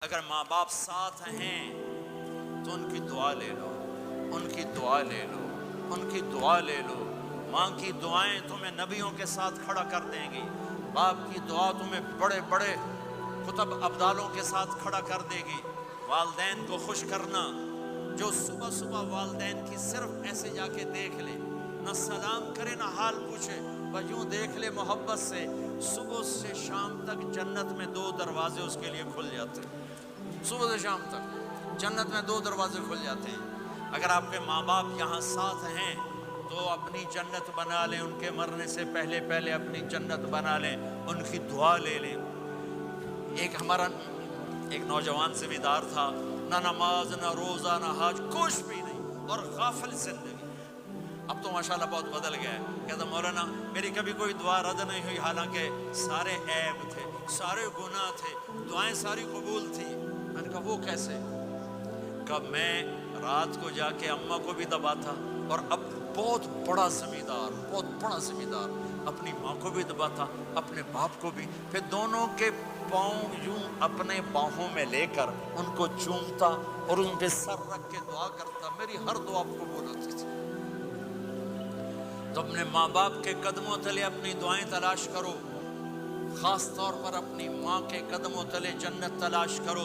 اگر ماں باپ ساتھ ہیں تو ان کی دعا لے لو، ان کی دعا لے لو، ان کی دعا لے لو۔ ماں کی دعائیں تمہیں نبیوں کے ساتھ کھڑا کر دیں گی، باپ کی دعا تمہیں بڑے بڑے کتب ابدالوں کے ساتھ کھڑا کر دے گی۔ والدین کو خوش کرنا، جو صبح صبح والدین کی صرف ایسے جا کے دیکھ لے، نہ سلام کرے نہ حال پوچھے، بس یوں دیکھ لے محبت سے، صبح سے شام تک جنت میں 2 دروازے اس کے لیے کھل جاتے ہیں۔ صبح سے شام تک جنت میں 2 دروازے کھل جاتے ہیں۔ اگر آپ کے ماں باپ یہاں ساتھ ہیں تو اپنی جنت بنا لیں، ان کے مرنے سے پہلے پہلے اپنی جنت بنا لیں، ان کی دعا لے لیں۔ ہمارا ایک نوجوان زمیندار تھا، نہ نماز نہ روزہ نہ حج، کچھ بھی نہیں، اور غافل زندگی۔ اب تو ماشاءاللہ بہت بدل گیا ہے۔ کہتا مولانا میری کبھی کوئی دعا رد نہیں ہوئی، حالانکہ سارے عیب تھے، سارے گناہ تھے، دعائیں ساری قبول تھی۔ میں نے کہا وہ کیسے؟ کہ میں رات کو جا کے اماں کو بھی دباتا، اور اب بہت بڑا زمیندار اپنی ماں کو بھی دباتا، اپنے باپ کو بھی، پھر دونوں کے پاؤں یوں اپنے باہوں میں لے کر ان کو چومتا اور ان پہ سر رکھ کے دعا کرتا۔ میری ہر دعا قبول ہوتی تھی۔ تو اپنے ماں باپ کے قدموں تلے اپنی دعائیں تلاش کرو، خاص طور پر اپنی ماں کے قدموں تلے جنت تلاش کرو۔